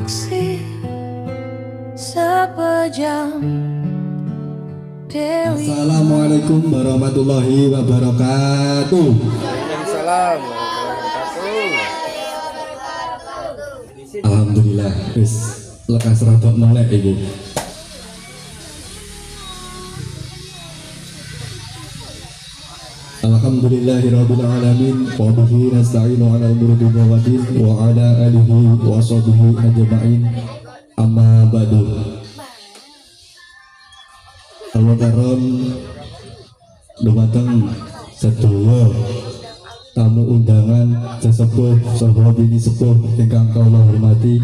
saksi sepejam Dewi. Assalamualaikum warahmatullahi wabarakatuh. Waalaikumsalam warahmatullahi wabarakatuh. Alhamdulillah, wis lekas rada melek iku. Alhamdulillahirabbil alamin wa bihi nasta'inu 'alal umuri dunya waddin wa 'ala alihi wa sahbihi ajma'in. Amma ba'du. Al-Mukarram dumateng sedaya tamu undangan sesepuh saha bini sepuh ingkang kula hormati,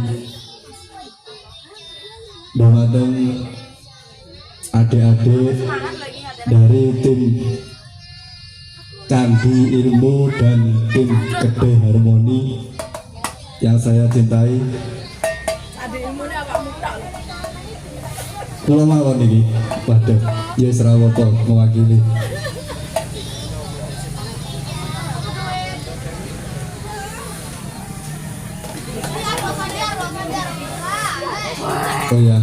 dumateng adik-adik dari tim Candi Ilmu dan tim Kedai Harmoni yang saya cintai. Kula mawon iki, waduh, ya serawoto mewakili. Oh ya,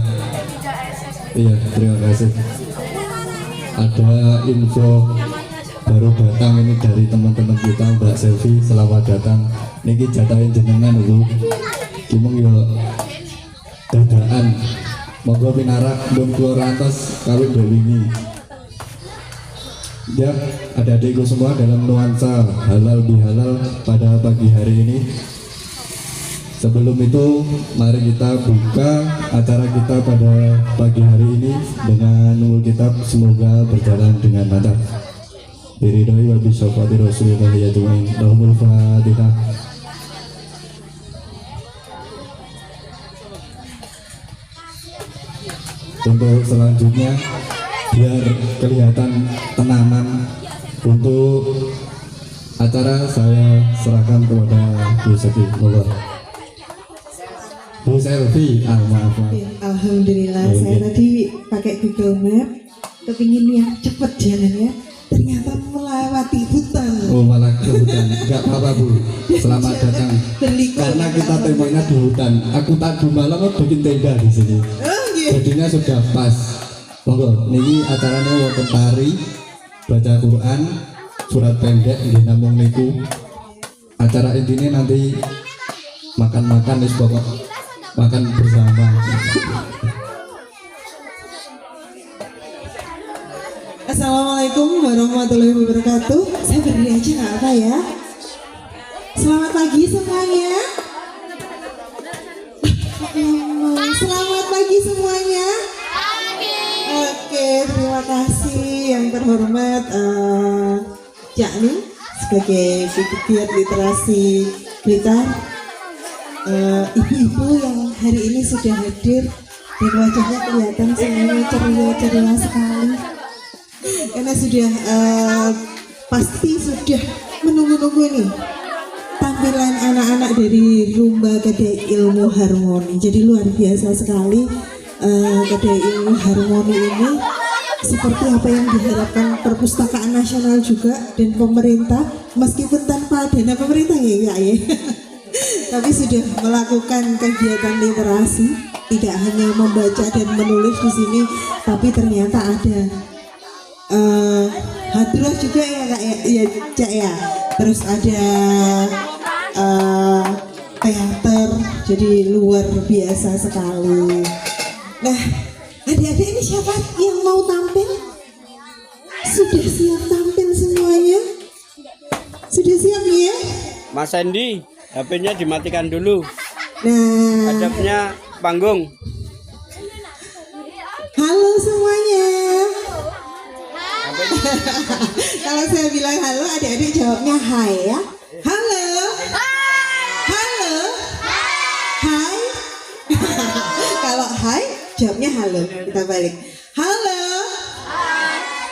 iya terima kasih. Ada info baru datang ini dari teman-teman kita, Mbak Selvi, selamat datang. Niki jatahin jenengan dulu. Gimong yo dadaan. Monggo pinarak belum keluar atas kawin ini. Ya, adik-adikku semua dalam nuansa halal bihalal pada pagi hari ini. Sebelum itu, mari kita buka acara kita pada pagi hari ini dengan nurul kitab, semoga berjalan dengan lancar. Biridhoi wa bisyafati Rasulillah ya Tuhan. Lahumul Fatihah. Untuk selanjutnya, biar kelihatan tenangan, untuk acara saya serahkan kepada Bu Selvi. Bu Selvi, maaf. Alhamdulillah, saya tadi pakai Google Map, kepingin yang cepet jalannya, ternyata melewati hutan. Oh, malah ke hutan. Enggak apa-apa Bu, selamat datang. Karena kita temanya di hutan. Aku tadi malam bikin tenda di sini. Jadinya sudah pas. Monggo, niki acaranya wonten tari, baca Quran, surat pendek nggih namung niku. Acara intinya nanti makan-makan wis pokok makan bersama. Assalamualaikum warahmatullahi wabarakatuh. Saya berdiri aja nggak apa ya. Selamat pagi semuanya. Selamat pagi semuanya. Oke, terima kasih yang terhormat Cakni sebagai pegiat literasi Blitar. Ibu-ibu yang hari ini sudah hadir dan wajahnya kelihatan semuanya ceria-ceria sekali. Karena sudah pasti sudah menunggu-nunggu nih tampilan anak-anak dari Rumba Kedai Ilmu Harmoni. Jadi luar biasa sekali Kedai Ilmu Harmoni ini, seperti apa yang diharapkan Perpustakaan Nasional juga dan pemerintah, meskipun tanpa dana pemerintah ya Kak ya. Tapi sudah melakukan kegiatan literasi, tidak hanya membaca dan menulis di sini, tapi ternyata ada hadroh juga ya Kak ya, Cak ya. Terus ada teater, jadi luar biasa sekali. Nah, adik-adik ini siapa yang mau tampil? Sudah siap tampil semuanya? Sudah siap ya? Mas Sandy, HP-nya dimatikan dulu. Nah, Hadapnya panggung. halo semuanya. Kalau saya bilang halo, adik-adik jawabnya hai ya. Halo. Halo. Hai. Kalau hai, jawabnya halo. Kita balik. Halo.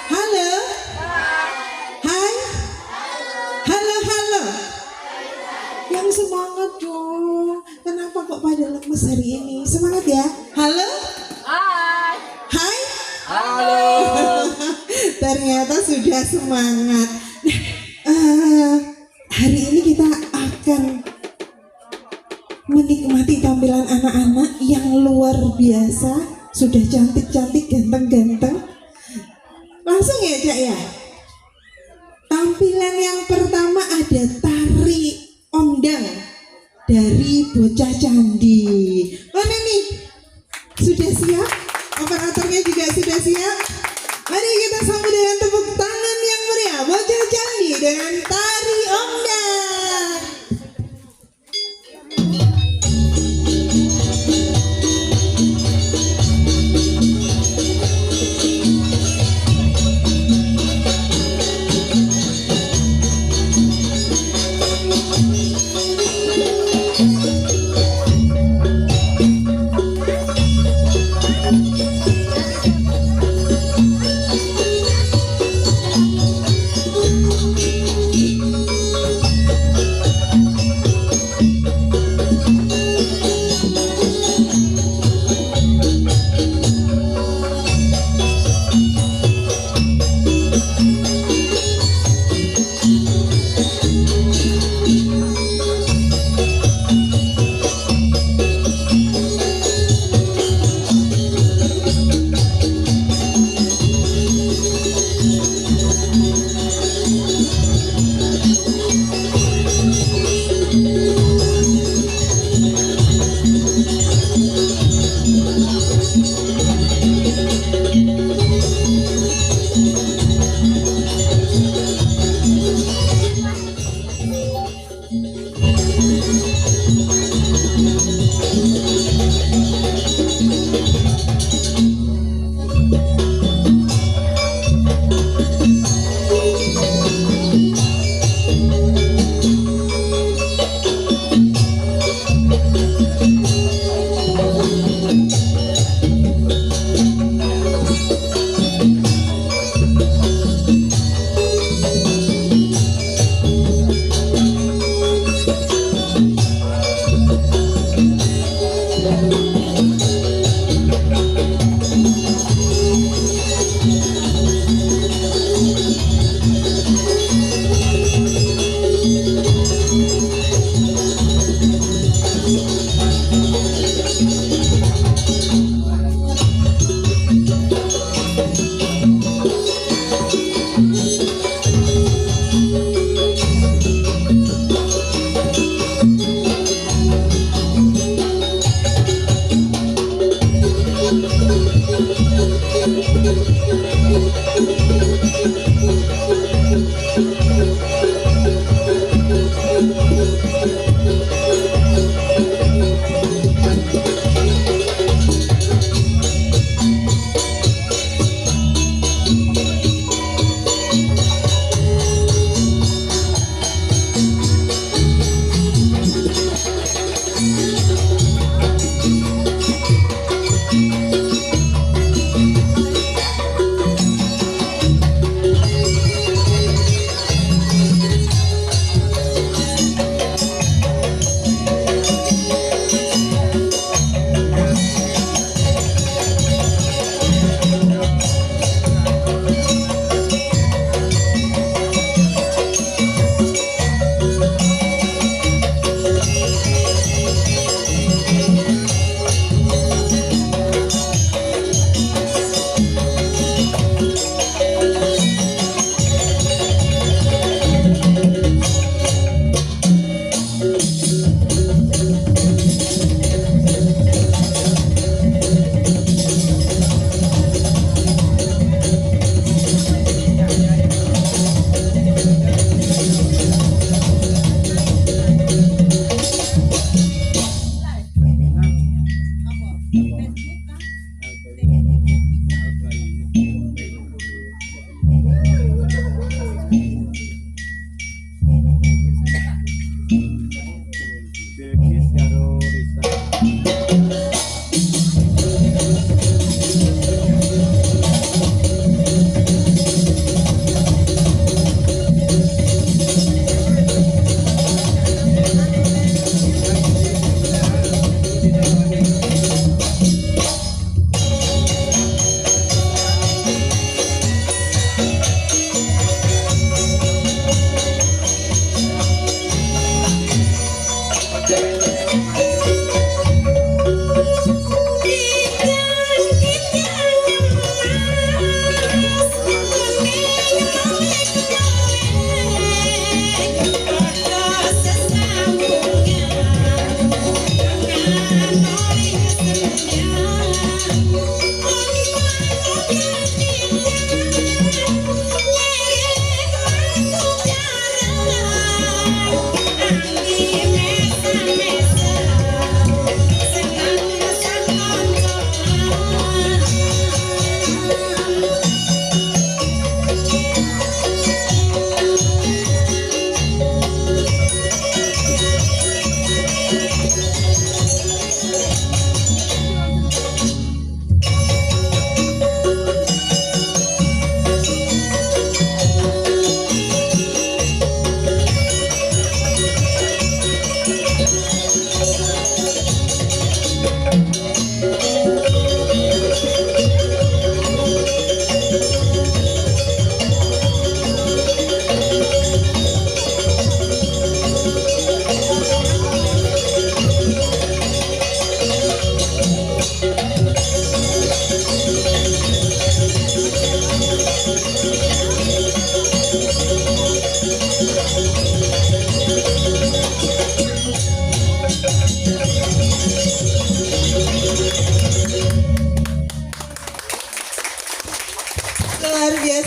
Halo. Hai. Halo, halo. Yang semangat dong. Kenapa kok pada lemes hari ini? Semangat ya. Halo. Hai. Hai. Halo. Ternyata sudah semangat. Hari ini kita akan menikmati tampilan anak-anak yang luar biasa, sudah cantik-cantik, ganteng-ganteng. Langsung ya Cak ya. Tampilan yang pertama ada tari ondang dari Bocah Candi. Mana nih? Sudah siap? Operatornya juga sudah siap? Mari kita sambut dengan tepuk tangan yang meriah Bocah Candi dengan tari ondang.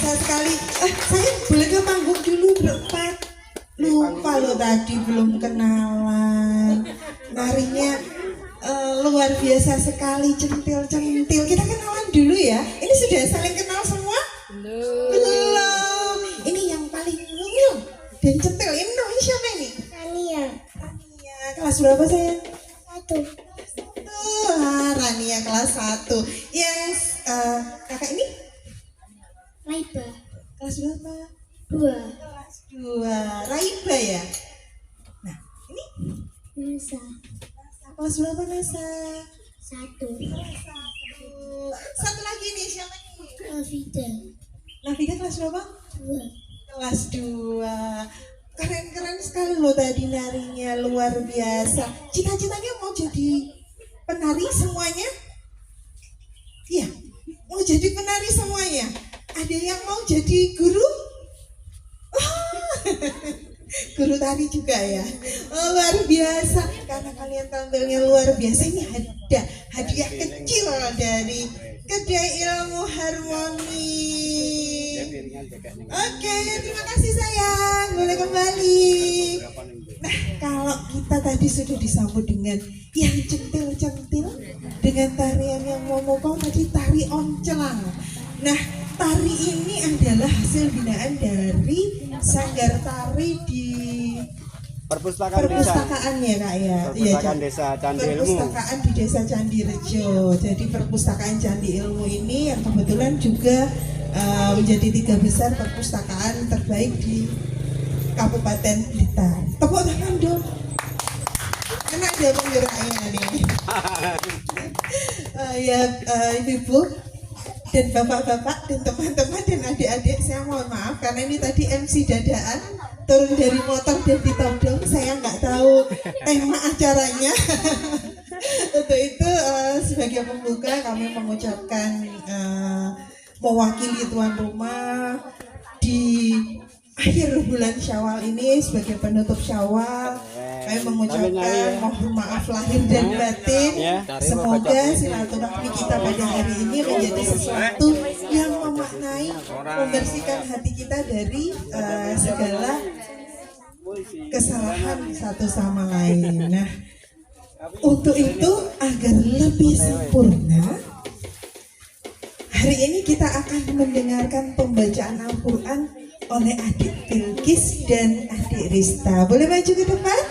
biasa sekali. Saya boleh ke panggung dulu berempat. Lupa lo tadi belum kenalan. Narinya luar biasa sekali, centil-centil. Kita kenalan dulu ya. Ini sudah saling kenal semua? Belum. Ini yang paling mungil dan centil. Ini namanya siapa ini? Tania Rania. Kelas berapa sayang? 1 Rania kelas 1. Yang kakak ini? Laiba Kelas berapa? 2 Kelas 2. Raiba ya? Nah, ini Nisa kelas berapa Nasa? 1 Satu lagi nih, siapa nih? Alvida Navida kelas berapa? 2 Kelas 2. Keren-keren sekali loh tadi narinya, luar biasa. Cita-citanya mau jadi penari semuanya? Iya, mau jadi penari semuanya. Ada yang mau jadi guru? Guru tari juga ya. Luar biasa, karena kalian tampilnya luar biasa. Ini ada hadiah kecil dari Kedai Ilmu Harmoni. Oke, terima kasih sayang. Boleh kembali. Nah, kalau kita tadi sudah disambut dengan yang centil-centil, dengan tarian yang memukau tadi tari oncelang. Nah, tari ini adalah hasil binaan dari Sanggar Tari di perpustakaan ya kak ya. Perpustakaan Desa Candi Ilmu. Perpustakaan di Desa Candi Rejo. Jadi perpustakaan Candi Ilmu ini yang kebetulan juga menjadi 3 besar perpustakaan terbaik di Kabupaten Blitar. Tepuk tangan dong. Karena ada penggeraknya nih. Ibu-ibu dan bapak-bapak dan teman-teman dan adik-adik, saya mohon maaf karena ini tadi MC dadaan turun dari motor dan ditodong, saya nggak tahu tema acaranya. Untuk itu sebagai pembuka kami mengucapkan mewakili tuan rumah di akhir bulan Syawal ini sebagai penutup Syawal, kami mengucapkan mohon maaf lahir dan batin. Semoga silaturahmi kita pada hari ini menjadi sesuatu yang memaknai, membersihkan hati kita dari segala kesalahan satu sama lain. Nah, untuk itu agar lebih sempurna, hari ini kita akan mendengarkan pembacaan Al-Quran oleh adik Bilkis dan adik Rista. Boleh maju ke depan?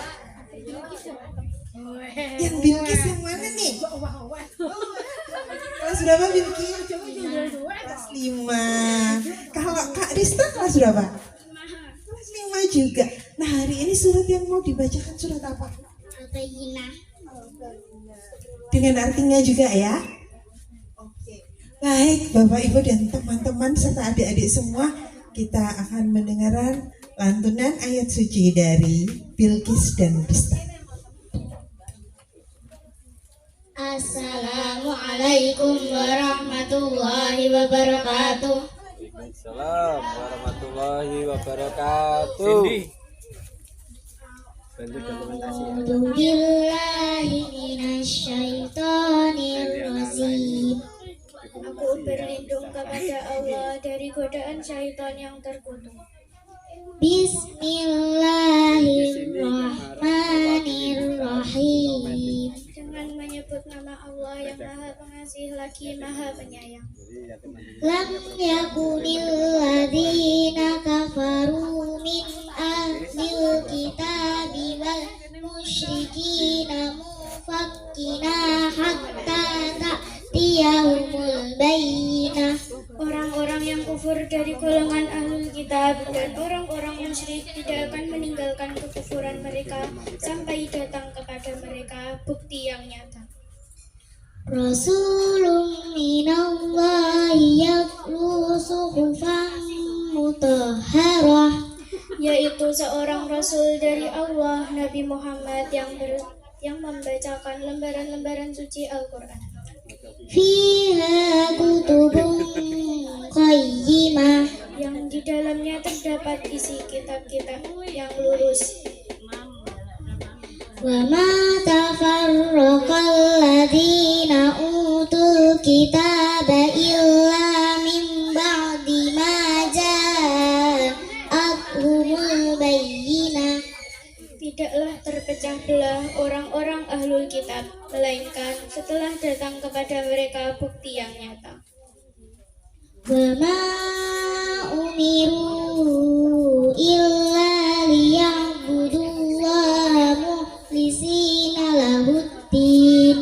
Yang Bilkis yang mana nih? Kelas berapa Bilkis? Kelas 5. Kalau Kak Rista kelas berapa? Kelas 5 juga. Nah, hari ini surat yang mau dibacakan surat apa? Al-Bayyinah. Dengan artinya juga ya? Baik, Bapak Ibu dan teman-teman serta adik-adik semua, kita akan mendengarkan lantunan ayat suci dari Bilkis dan Rista. Assalamualaikum warahmatullahi wabarakatuh. Waalaikumsalam warahmatullahi wabarakatuh. Bantu dokumentasi ya. A'udzubillahi minasyaitonir rajim. Aku berlindung kepada Allah dari godaan syaitan yang terkutuk. Bismillahirrahmanirrahim. Dengan menyebut nama Allah yang Maha Pengasih lagi Maha Penyayang. Lam yakunil ladzina kafaru min ahlil kitabi wal musyrikina mufakkina hatta ta'tiyahumul bayyinah. Orang-orang yang kufur dari golongan ahlul kitab dan orang-orang musyrik tidak akan meninggalkan kekufuran mereka sampai datang kepada mereka bukti yang nyata. Rasulun minallahi yatlu suhufan mutahharah, yaitu seorang rasul dari Allah, Nabi Muhammad yang membacakan lembaran-lembaran suci Al-Quran. Fiha kutubun qayyimah, yang di dalamnya terdapat isi kitab-kitab yang lurus. Wa ma tafarraqal ladzina utul kitaba illa min ba'di ma ahlul kitab, melainkan setelah datang kepada mereka bukti yang nyata. وما أمروا إلا ليعبدوا الله مخلصين له الدين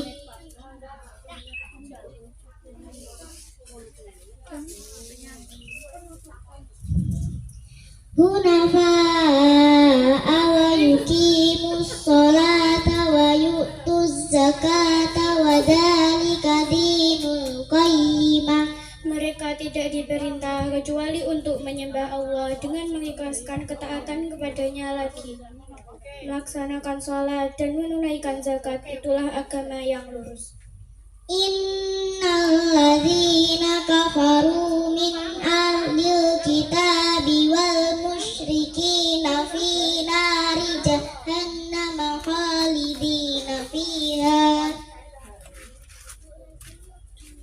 حنفاء ويقيموا الصلاة ويؤتوا الزكاة وذلك دين القيمة. Mereka tidak diperintah kecuali untuk menyembah Allah dengan mengikhlaskan ketaatan kepadanya lagi. Melaksanakan sholat dan menunaikan zakat, itulah agama yang lurus. Innalladzina kafaru min ahlil kitabi wal musyrikina fi nari jahannam khalidina fiha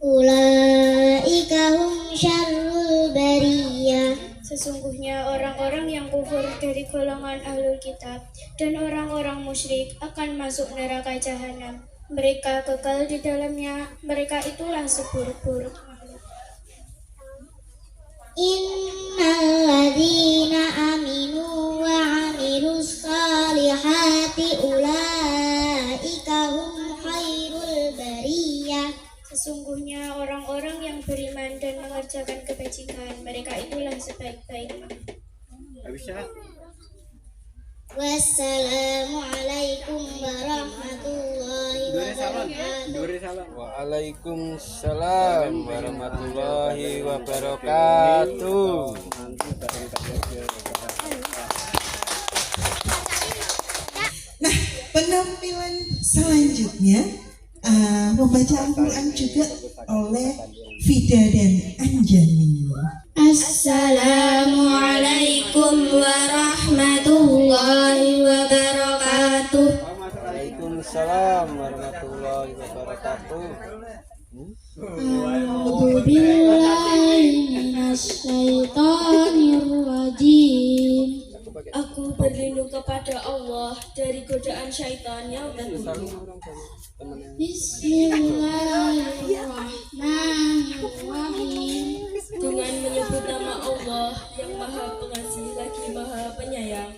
ulaika hum syarrul bariyah. Sesungguhnya orang-orang yang kufur dari golongan ahlul kitab dan orang-orang musyrik akan masuk neraka jahanam. Mereka kekal di dalamnya, mereka itulah seburuk-buruk makhluk. Innalladzina aminu wa amilus salihati ulaika hum khairul bariyah. Sesungguhnya orang-orang yang beriman dan mengerjakan kebajikan, mereka itulah sebaik-baik makhluk. Wassalamualaikum warahmatullahi wabarakatuh. Waalaikumsalam warahmatullahi wabarakatuh. Nah, penampilan selanjutnya membaca Al-Quran juga oleh Vida dan Anjani. Assalamualaikum warahmatullahi wabarakatuh. Waalaikumsalam warahmatullahi wabarakatuh. A'udzu billahi minasyaitonir rajim. Aku berlindung kepada Allah dari godaan syaitan yang terkutuk. Bismillahirrahmanirrahim. Dengan menyebut nama Allah yang Maha Pengasih lagi Maha Penyayang.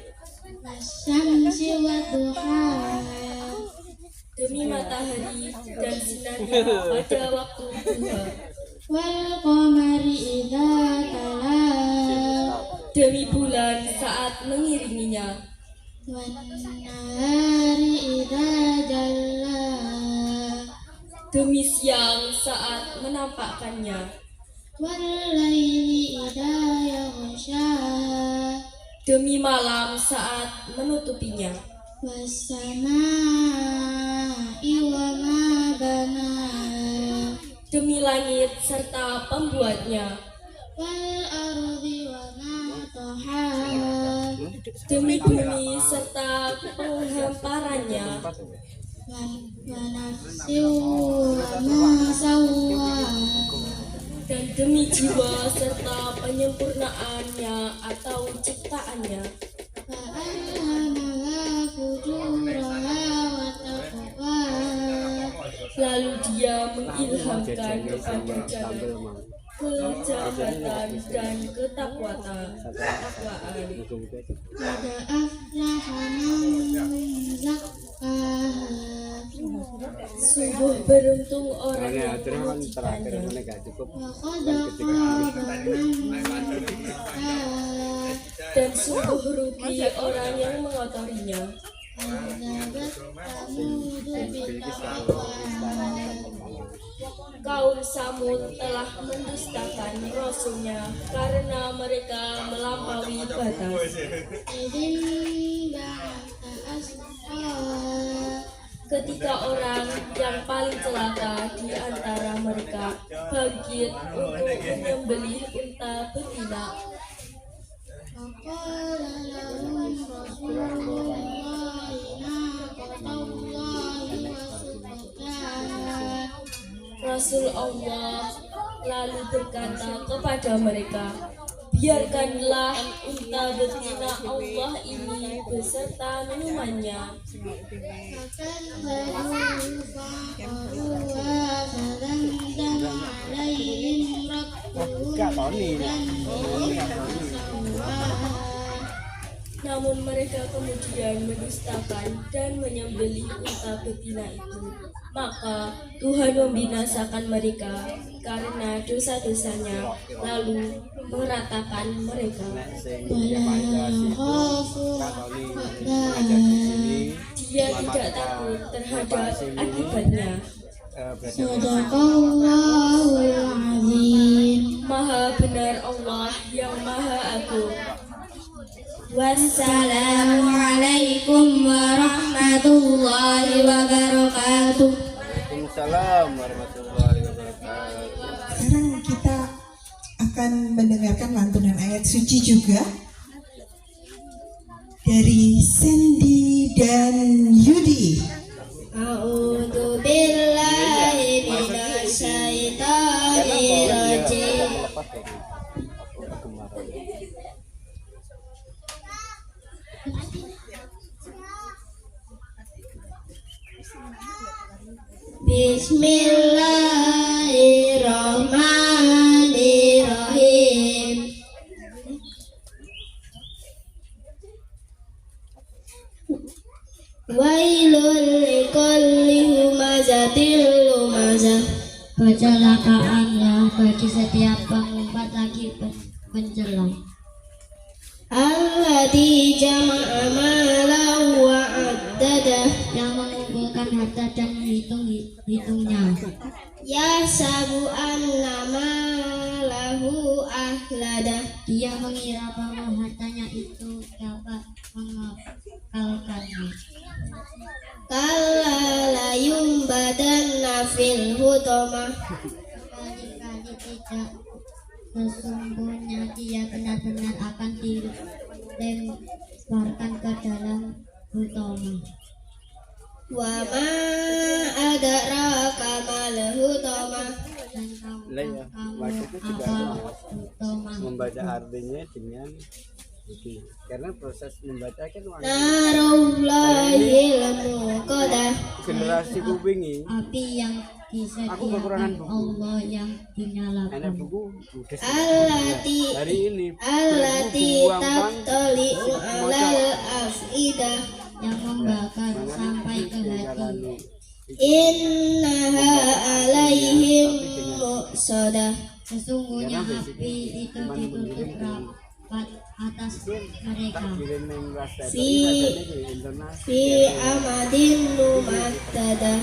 Wasyamsi wadduhaha. Demi matahari dan sinarnya pada waktu duha. Wal qamari idza talaha. Demi bulan saat mengiringinya. Wan nahari idza jallaha. Demi siang saat menampakkannya. Wal laili idza yaghshaha. Demi malam saat menutupinya. Wassama'i wa ma banaha. Demi langit serta pembuatnya. Wal ardi wa ma tahaha. Demi bumi serta penghamparannya. Wa nafsi wa ma sawwaha. Dan demi jiwa serta penyempurnaannya atau ciptaannya. Fa'alhamaha fujuraha wa taqwaha. Lalu dia mengilhamkan kepada jalan kejahatan dan ketakwaan. Qad aflaha man zakkaha. Sungguh beruntung orang yang menyucikannya. Wa qad khaba man dassaha. Dan sungguh rugi orang yang mengotorinya. Kadzabat Tsamud bittaqwa. Kaum Samud telah mendustakan rasulnya karena mereka melampaui batas. Idzin ba'atha asqa. Ketika orang yang paling celaka di antara mereka bangkit untuk menyembelih unta betina. Faqala lahum Rasulullahi naqatallahi wa suqyaha. Rasul Allah lalu berkata kepada mereka, Biarkanlah unta betina Allah ini beserta minumannya. Namun mereka kemudian mendustakan dan menyembelih unta betina itu. Maka Tuhan membinasakan mereka karena dosa-dosanya, lalu meratakan mereka. Dia tidak takut terhadap akibatnya. Sadaqallahul azim. Maha benar Allah yang maha agung. Wassalamualaikum warahmatullahi wabarakatuh. Waalaikumsalam warahmatullahi wabarakatuh. Sekarang kita akan mendengarkan lantunan ayat suci juga dari Sandy dan Yudi. A'udzu billahi minasyaitonir rajim. Bismillahirrahmanirrahim. Wailul likulli humazatil lumazah. Kecelakaanlah bagi setiap pengumpat lagi pencela. Allati jama'a malan wa addadah, yang mengumpulkan harta dan hitungnya. Ya sabu anna malahu ahladah, dia mengira bahwa hartanya itu dapat mengekalkannya. Kalla la yumbadanna fil hutamah, kali-kali tidak, sesungguhnya dia benar-benar akan dilemparkan ke dalam hutama. Wa ma adraka mal hutama, dan kamu apa hutama? Membaca artinya dengan ini, karena proses membaca kan Narullahil muqaddah, generasi kupingi api yang disediakan Allah yang enak dinyalakan. buku udah hari ini Allati tattali'u alal afidah, yang membakar sampai ke hati. Innaha alaihim muqsadah, sesungguhnya api itu ditutup rapat atas mereka. Fi amadin mumaddadah,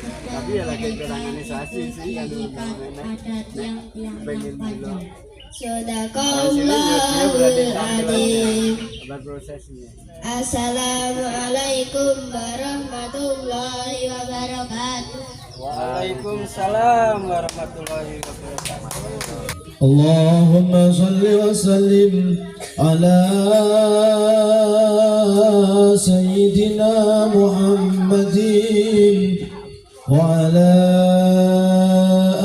tapi ya lagi organisasi sih kan ada tiang-tiang yang panjang. hasilnya Sadaqallahul azim. apa prosesnya. Assalamualaikum warahmatullahi wabarakatuh. Waalaikumsalam warahmatullahi wabarakatuh. اللهم صل وسلم على سيدنا محمد وعلى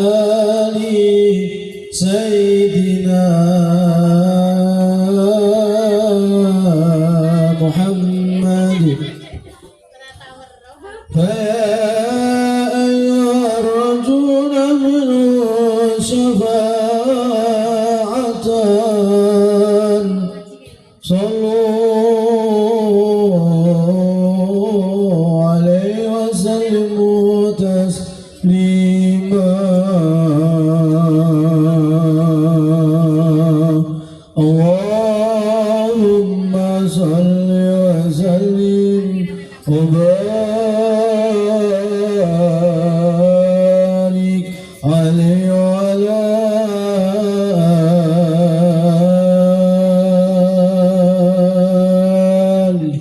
آل سيدنا محمد. فيا أيها الرجل من شفاعة صلوا عليه وسلموا تسليما. اللهم صل وسلم وبارك عليه وعلى آله.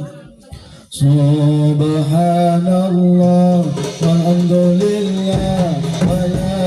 سبحان الله والحمد لله ولا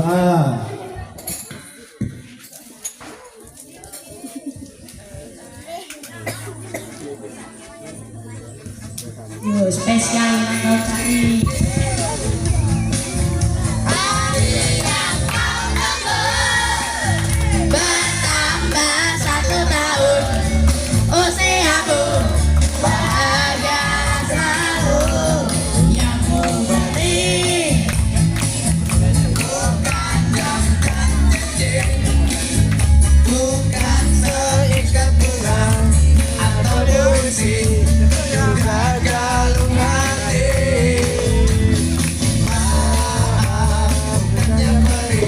berdoa. Yo, spesial kau cari. Bertambah 1 tahun usiaku, bahagia selalu yang ku beri. Bukan seikat bunga atau puisi, juga galung hati. Maafkan yang beri.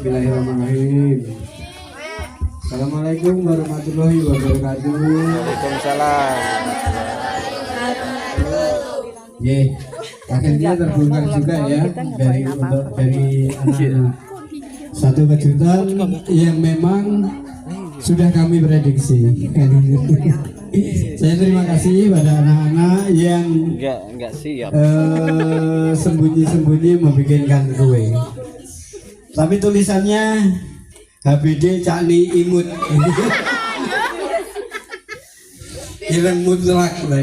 Bismillahirrahmanirrahim. Assalamualaikum warahmatullahi wabarakatuh. Waalaikumsalam. Akhirnya terbongkar juga ya dari anak-anak. Satu kejutan yang memang sudah kami prediksi. Saya terima kasih pada anak-anak yang Enggak siap. sembunyi-sembunyi membikinkan kue. Tapi tulisannya HBD Cakni Imut. Ireng mutlak lah.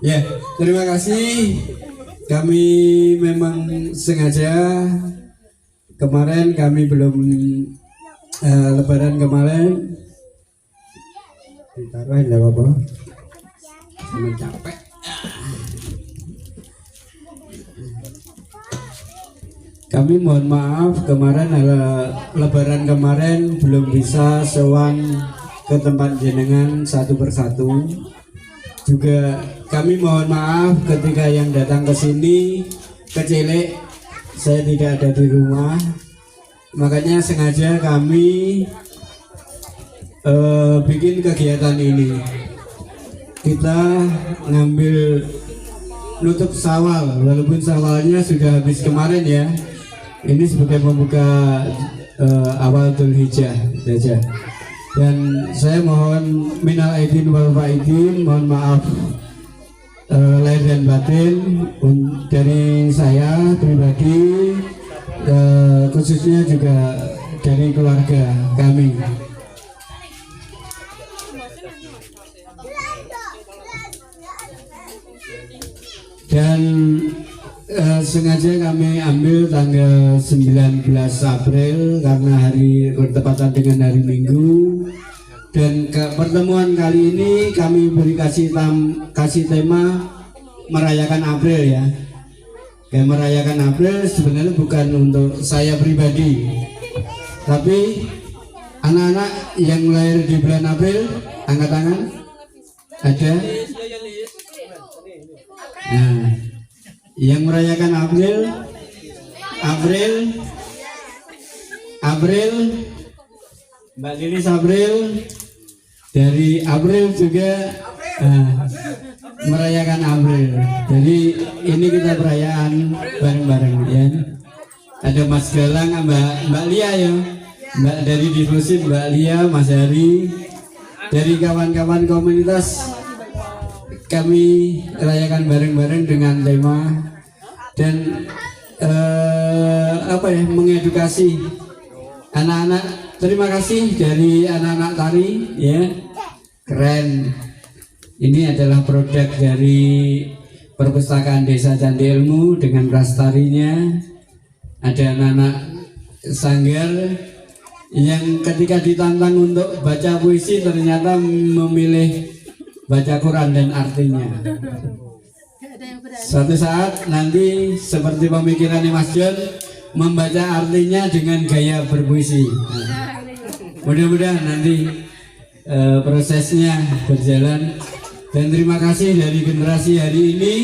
Ya, terima kasih. Kami memang sengaja kemarin kami belum Lebaran kemarin. Ditaruh enggak apa-apa. Sama capek. Kami mohon maaf kemarin Lebaran kemarin belum bisa sowan ke tempat jenengan satu persatu. Juga kami mohon maaf ketika yang datang ke sini kecilek, saya tidak ada di rumah. Makanya sengaja kami bikin kegiatan ini. Kita ngambil nutup Syawal, walaupun Syawalnya sudah habis kemarin ya. Ini sebagai pembuka awal Dzulhijjah saja. Dan saya mohon minal aidin wal faidin, mohon maaf lahir dan batin dari saya pribadi, khususnya juga dari keluarga kami. Dan sengaja kami ambil tanggal 19 April karena hari bertepatan dengan hari Minggu. Dan pertemuan kali ini kami beri kasih tema merayakan April ya. Merayakan April sebenarnya bukan untuk saya pribadi, tapi anak-anak yang lahir di bulan April angkat tangan. Ada? Nah, yang merayakan April, Mbak Lilis April, dari April juga merayakan April. Jadi ini kita perayaan bareng-bareng ya. Ada Mas Galang, Mbak Lia ya, Mbak dari diskusi Mbak Lia, Mas Hari, dari kawan-kawan komunitas. Kami rayakan bareng-bareng dengan tema dan mengedukasi anak-anak. Terima kasih dari anak-anak tari ya, keren. Ini adalah produk dari Perpustakaan Desa Candi Ilmu dengan prastarinya. Ada anak-anak sanggar yang ketika ditantang untuk baca puisi ternyata memilih baca Quran dan artinya. Suatu saat nanti seperti pemikirannya Mas John, membaca artinya dengan gaya berpuisi. Mudah-mudahan nanti prosesnya berjalan. Dan terima kasih dari generasi hari ini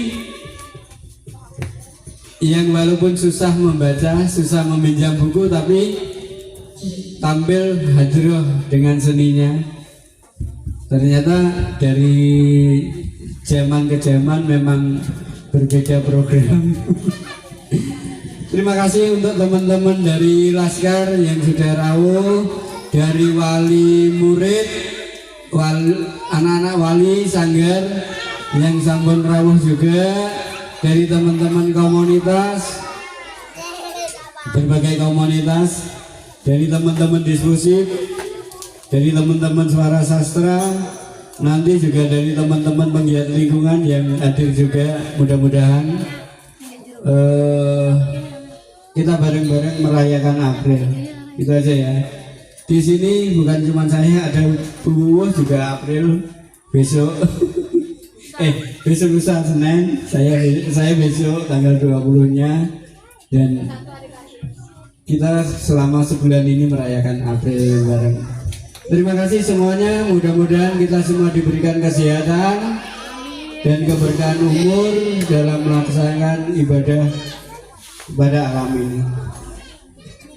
yang walaupun susah membaca, susah meminjam buku, tapi tampil hadroh dengan seninya. Ternyata dari zaman ke zaman memang berbeda program. Terima kasih untuk teman-teman dari Laskar yang sudah rawuh, dari wali murid, anak-anak wali sanggar yang sampun rawuh juga, dari teman-teman komunitas, berbagai komunitas, dari teman-teman diskusi, dari teman-teman suara sastra, nanti juga dari teman-teman penggiat lingkungan yang hadir juga. Mudah-mudahan kita bareng-bareng merayakan April. Itu aja ya. Di sini bukan cuma saya, ada Bu Wuh juga April besok. Besok lusa Senin, saya besok tanggal 20-nya, dan kita selama sebulan ini merayakan April bareng. Terima kasih semuanya, mudah-mudahan kita semua diberikan kesehatan dan keberkahan umur dalam melaksanakan ibadah pada alam ini.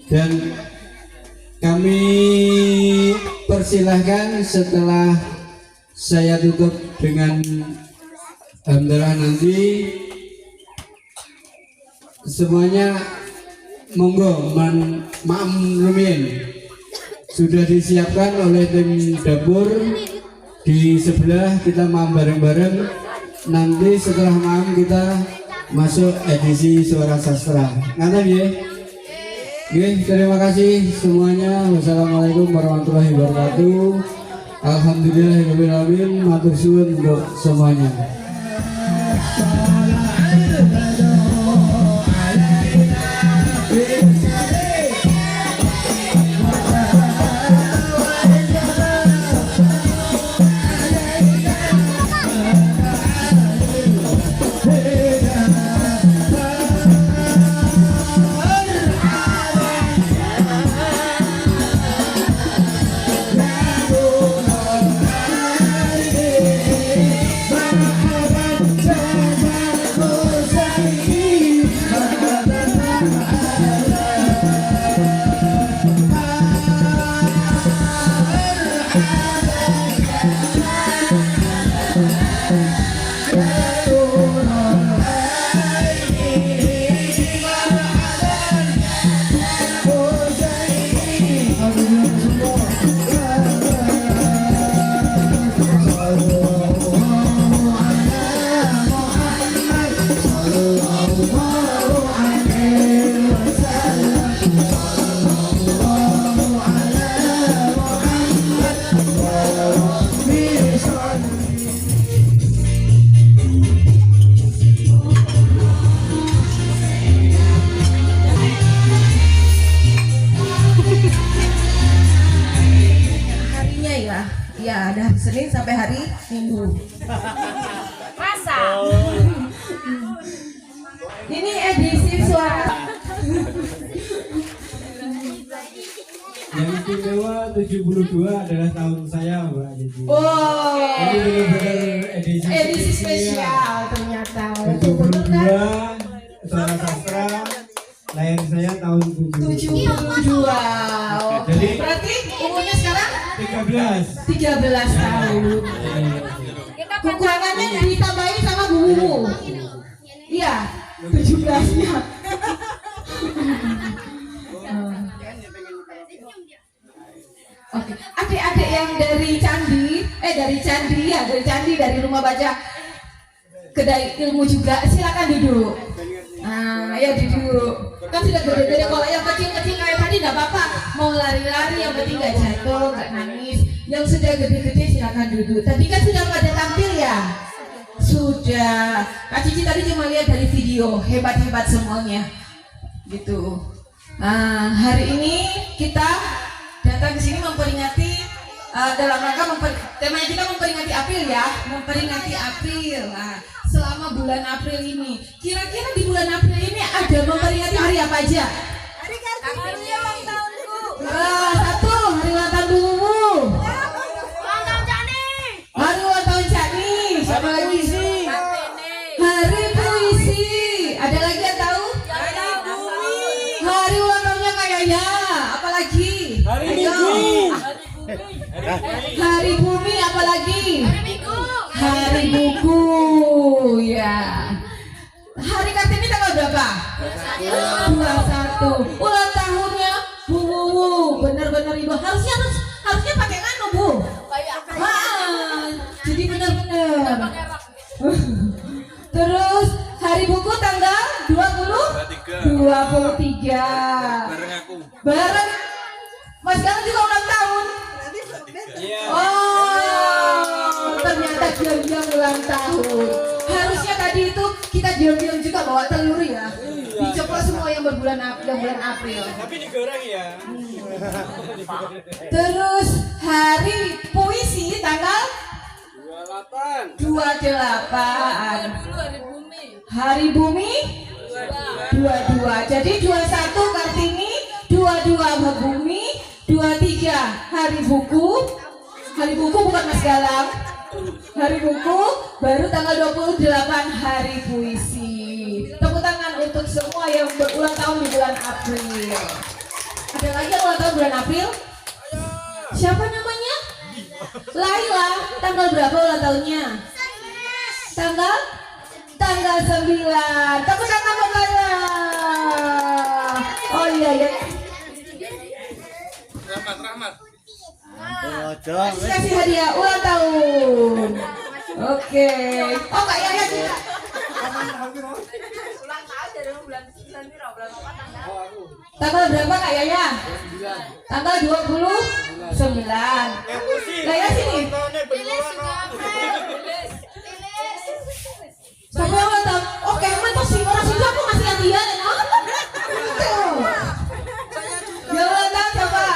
Dan kami persilahkan setelah saya tutup dengan hamdalah nanti, semuanya monggo maam rumiyin sudah disiapkan oleh tim dapur di sebelah. Kita maam bareng-bareng, nanti setelah maam kita masuk edisi suara sastra. Ngaten nggih? Nggih, terima kasih semuanya. Wassalamualaikum warahmatullahi wabarakatuh. Alhamdulillahirabbil alamin. Matur suwun untuk semuanya. Ya, dari Senin sampai hari Minggu. Masa? Ini edisi suara. Yang istimewa 72 adalah tahun saya, Mbak Yeti. Oh, Ini benar-benar edisi spesial ternyata. 72 suara sastra, lahir saya tahun 72. Jadi Berarti umurnya sekarang 13 tahun. Kekurangannya ditambahin sama buku. Iya, 17-nya. Oke, adik-adik yang dari Candi, dari rumah baca kedai ilmu juga, silakan duduk. Nah, ya duduk. Kan sudah gede-gede, kalau yang kecil-kecil kayak tadi nggak apa-apa, mau lari-lari yang penting nggak jatuh, nggak nangis. Yang sudah gede-gede silakan duduk. Tadi kan sudah pada tampil ya? Sudah. Kak Cici tadi cuma lihat dari video, hebat-hebat semuanya. Gitu. Nah, hari ini kita datang ke sini memperingati dalam rangka temanya kita memperingati April ya, memperingati April. Nah, selama bulan April ini, kira-kira di bulan April ini ada memperingati hari apa aja? Hari Kartini, ulang tahunku. Satu, hari ulang tahun Bumu. Ulang tahun Cani. Hari ulang tahun Cani. Siapa lagi sih? Hari puisi. Ada lagi yang tahu? Hari ulang tahunnya kayaknya. Apalagi? Hari Minggu. Hari Bumi, apalagi? Hari Minggu. Hari Buku, ya. Hari Kartini tanggal berapa? 21. Ulang tahunnya Bu Wuwu. Bener-bener Ibu harusnya pakai nganu Bu. Jadi bener-bener. Terus hari buku tanggal 23. Bareng aku. Bareng Mas Galang juga ulang tahun. Oh, ternyata diam-diam ulang tahun. Harusnya tadi itu kita diam-diam juga bawa telur ya. Dicoba semua yang bulan April. Tapi digoreng ya. Terus hari puisi tanggal 28. Hari bumi 22. Jadi 21 Kartini, 22 bumi, 23 hari buku. Hari buku bukan Mas Galang. Hari buku baru tanggal 28 hari puisi. Tepuk tangan untuk semua yang berulang tahun di bulan April. Ada lagi yang ulang tahun bulan April? Siapa namanya? Laila. Tanggal berapa ulang tahunnya? Tanggal 9. Tepuk tangan untuk Laila. Oh iya ya. Rahmat. Kasih hadiah ulang tahun. Oke. Oh Kak Yaya juga. Tanggal berapa Kak Yaya? Tanggal 29. Yaya sini. Sampai ulang tahun. Oke, mantap sih orang sini aku masih hadiah. Ya ulang tahun siapa?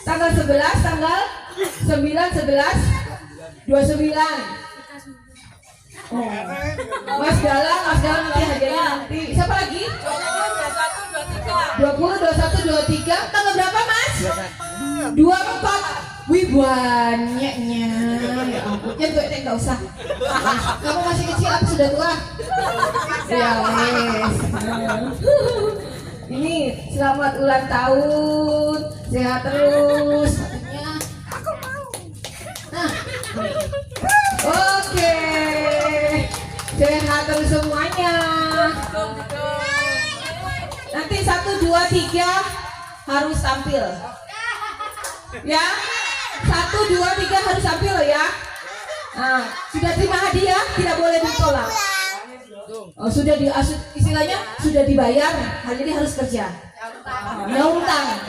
Tanggal 11, tanggal 9, 11, 29. Oh. Mas Galang nanti hadiahnya nanti. Siapa lagi? 20, 21, 23. Tanggal berapa Mas? 24. Wih banyaknya. Ya ampun, ya gue nggak usah. Kamu masih kecil, aku sudah tua. Ya wes. Ini selamat ulang tahun, sehat terus. Aku mau. Nah, oke, sehat terus semuanya. Nanti 1, 2, 3 harus tampil. Ya, 1, 2, 3 harus tampil ya. Nah, sudah terima hadiah, tidak boleh ditolak. Oh, sudah istilahnya sudah dibayar, hari ini harus kerja. Nyauntang.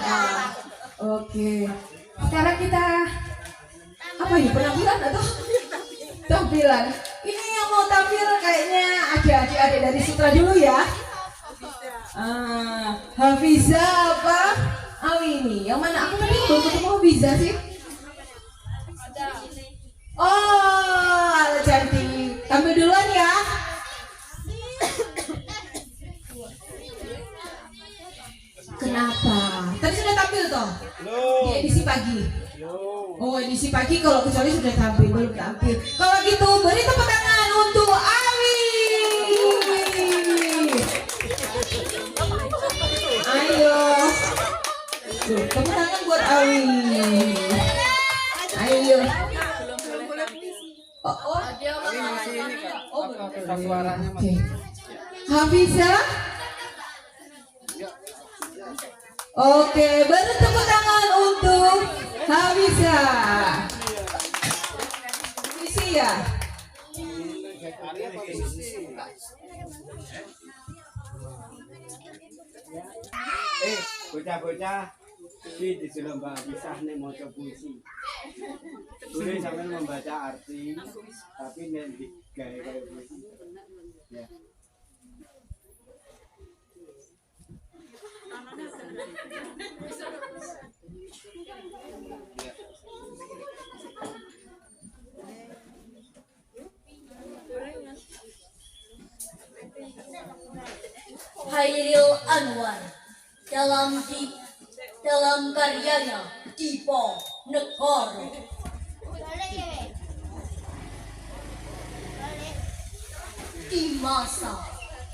Oke. Sekarang kita apa ini, penampilan atau tampilan? Ini yang mau tampil kayaknya adik-adik dari Sutra dulu ya. Hafiza apa? Awini. Yang mana? Aku tadi belum ketemu Hafiza sih. Oh, cantik. Tampil duluan ya. Kenapa? Tadi sudah tampil toh? Di edisi pagi. Oh, edisi pagi kalau kecuali sudah tampil, belum tampil. Kalau gitu beri tepuk tangan untuk Awi. Ayo. Tuh, tepuk tangan buat Awi. Ayo. Oh. Oke. Hafiza. Oke, beri tepuk tangan untuk Hafiza. Puisi ya. Bocah-bocah iki disuruh Mbak Hafiza nek maca puisi. Boleh sampean membaca arti, tapi nek digawe kaya puisi. Ya. Hairil Anwar dalam karyanya Dipo Negoro. Di masa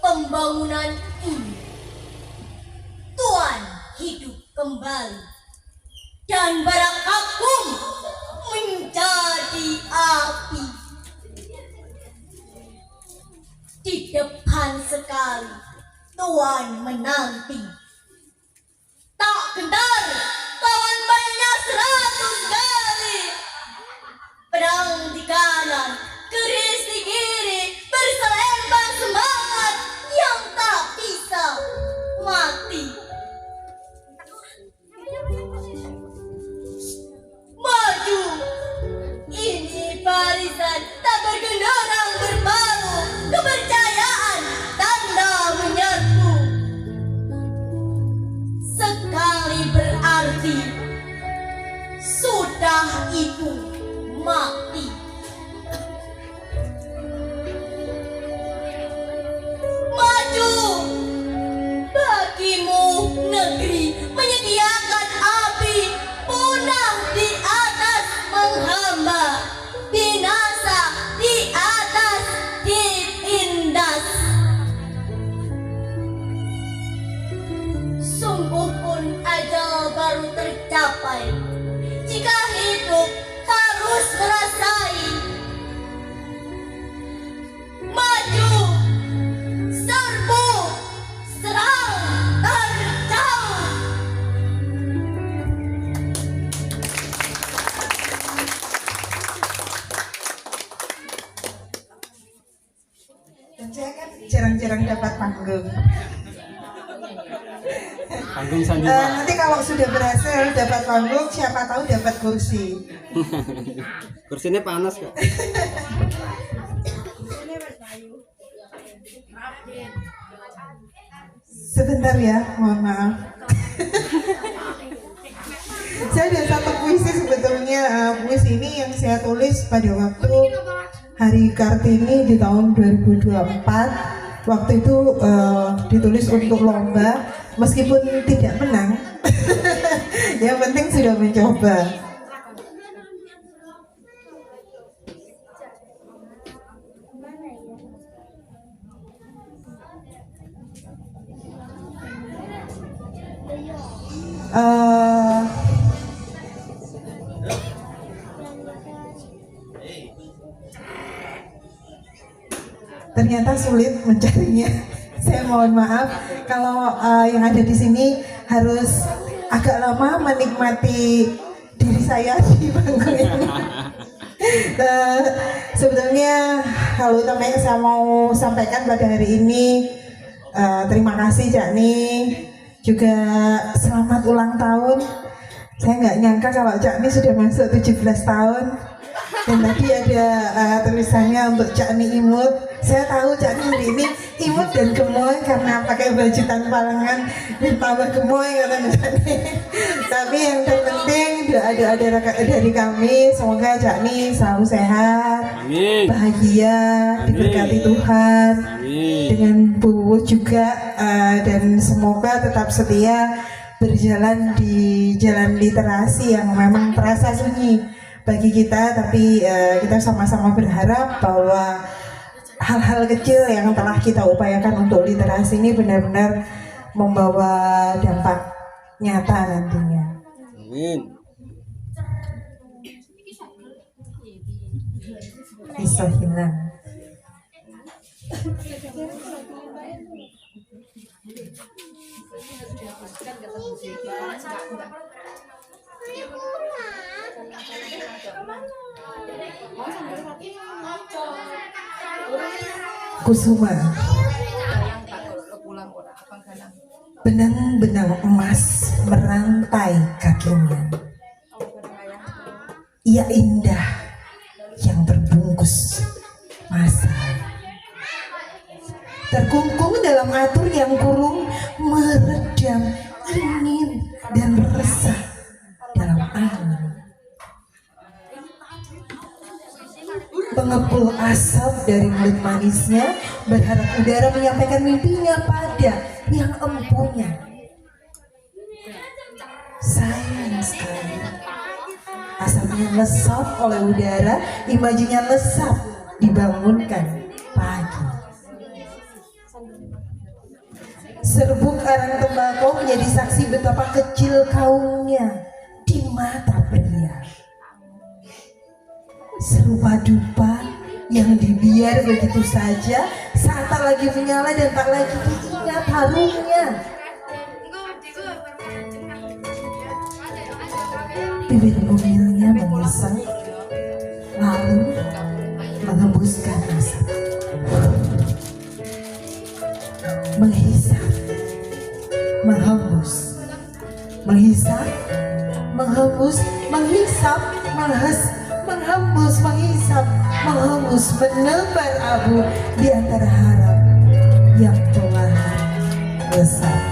pembangunan ini, Tuhan hidup kembali dan Barak Agung menjadi api. di depan sekali Tuan menanti. Tak gentar lawan banyak 100 kali. Pedang di kanan, keris di kiri, berselembang semangat yang tak bisa mati. Maju, ini barisan tak bergenderang berbalu, kepercayaan tanda menyerbu. Sekali berarti sudah itu mati. Maju, bagimu negeri menyediakan api, punah di atas menghamba, binasa di atas ditindas. Sungguh pun ajal baru tercapai jika hidup harus merasai. Maju, serbu, serang, terjang. Dan saya kan jarang-jarang dapat panggung. Panggung sandiwara. Nanti kalau sudah berhasil dapat panggung, siapa tahu dapat kursi. Kursinya panas kok. Sebentar ya, mohon maaf. Saya ada satu puisi sebetulnya. Puisi ini yang saya tulis pada waktu Hari Kartini di tahun 2024. Waktu itu ditulis untuk lomba, meskipun tidak menang. Yang penting sudah mencoba. Ternyata sulit mencarinya. Saya mohon maaf kalau yang ada di sini harus agak lama menikmati diri saya di panggung ini. Sebetulnya kalau utama yang saya mau sampaikan pada hari ini, terima kasih Cak Ni, juga selamat ulang tahun. Saya nggak nyangka kalau Cak Ni sudah masuk 17 tahun. Dan tadi ada tulisannya untuk Cak Ni imut. Saya tahu Cak Ni hari ini imut dan gemoy karena pakai baju tanpa lengan ditambah gemoy kata Cak Ni. Tapi yang terpenting doa-doa dari kami, semoga Cak Ni selalu sehat, Amin. bahagia, diberkati Tuhan. Amin. Dengan Bu juga, dan semoga tetap setia berjalan di jalan literasi yang memang terasa sunyi bagi kita, tapi kita sama-sama berharap bahwa hal-hal kecil yang telah kita upayakan untuk literasi ini benar-benar membawa dampak nyata nantinya. Amin. Bisa hilang. Kusuma, benang-benang emas merantai kakinya. Ia indah yang terbungkus masa, terkungkung dalam atur yang kurung, meredam ingin dan resah dalam angin. Pengepul asap dari mulut manisnya, berharap udara menyampaikan mimpinya pada yang empunya. Sayang sekali, asapnya lesap oleh udara, imajinya lesap dibangunkan pagi. Serbuk arang tembakau menjadi saksi betapa kecil kaumnya di mata pria. Serupa dupa yang dibiar begitu saja saat tak lagi menyala dan tak lagi diingat harumnya. Bibit bumilnya mengisap lalu mengembuskan asap, menghisap, menghembus, menghisap, menghembus, menghisap, menghembus, menghisap, menghembus, menebar abu di antara harap yang telah lesat.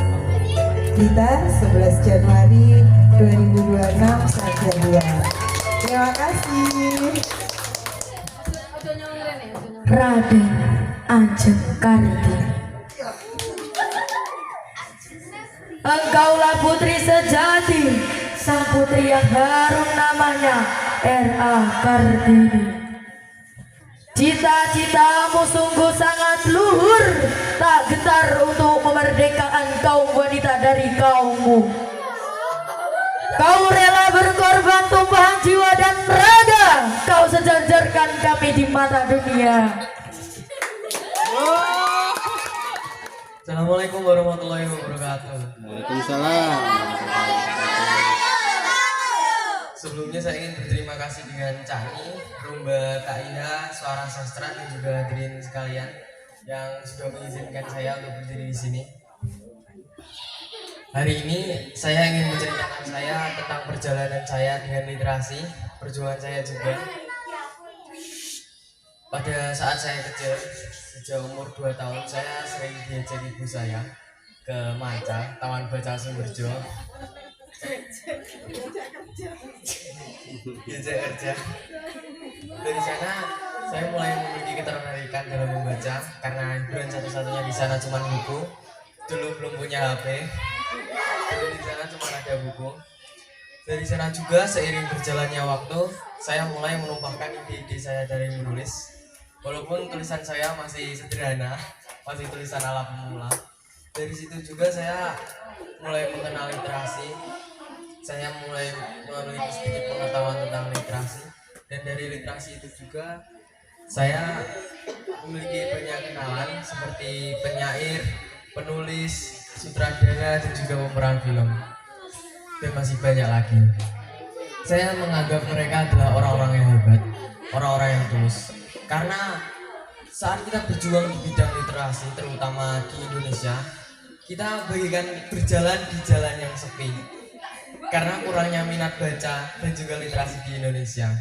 Kita 11 Januari 2026 saja. Terima kasih. Raden Ajeng Karti. Engkaulah putri sejati, sang putri yang harum namanya R.A. Kartini. Cita-citamu sungguh sangat luhur, tak gentar untuk memerdekakan kaum wanita dari kaummu. Kau rela berkorban tumpahan jiwa dan raga, kau sejajarkan kami di mata dunia. Assalamualaikum warahmatullahi wabarakatuh. Waalaikumsalam. Sebelumnya saya ingin berterima kasih dengan Cani, Rumba KIH, Suara Sastra dan juga hadirin sekalian yang sudah mengizinkan saya untuk berdiri di sini. Hari ini saya ingin menceritakan saya tentang perjalanan saya dengan literasi, perjuangan saya juga. Pada saat saya kecil, sejak umur 2 tahun, saya sering diajak ibu saya ke Manca, Taman Baca Sumberjo. Diajak kerja. Dari sana saya mulai memiliki ketertarikan dalam membaca karena hiburan satu-satunya di sana cuma buku. Dulu belum punya HP. Jadi di sana cuma ada buku. Dari sana juga seiring berjalannya waktu, saya mulai menumpahkan ide-ide saya dari menulis. Walaupun tulisan saya masih sederhana, masih tulisan ala pemula. Dari situ juga saya mulai mengenal literasi. Saya mulai memiliki sedikit pengetahuan tentang literasi, dan dari literasi itu juga saya memiliki banyak kenalan seperti penyair, penulis, sutradara, dan juga pemeran film, dan masih banyak lagi. Saya menganggap mereka adalah orang-orang yang hebat, orang-orang yang tulus, karena saat kita berjuang di bidang literasi, terutama di Indonesia, kita bagikan berjalan di jalan yang sepi karena kurangnya minat baca dan juga literasi di Indonesia.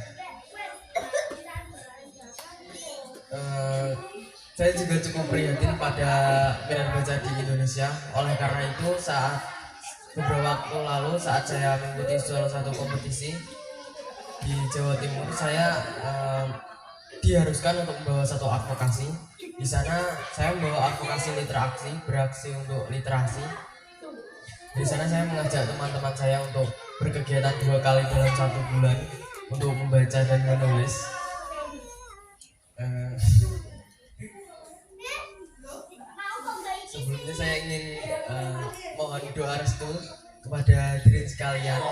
Saya juga cukup prihatin pada minat baca di Indonesia. Oleh karena itu, saat beberapa waktu lalu saat saya mengikuti salah satu kompetisi di Jawa Timur, saya diharuskan untuk membawa satu advokasi. Di sana saya membawa advokasi literasi, beraksi untuk literasi. Di sana saya mengajak teman-teman saya untuk berkegiatan 2 kali dalam 1 bulan untuk membaca dan menulis. Sebelumnya saya ingin mohon doa restu kepada hadirin sekalian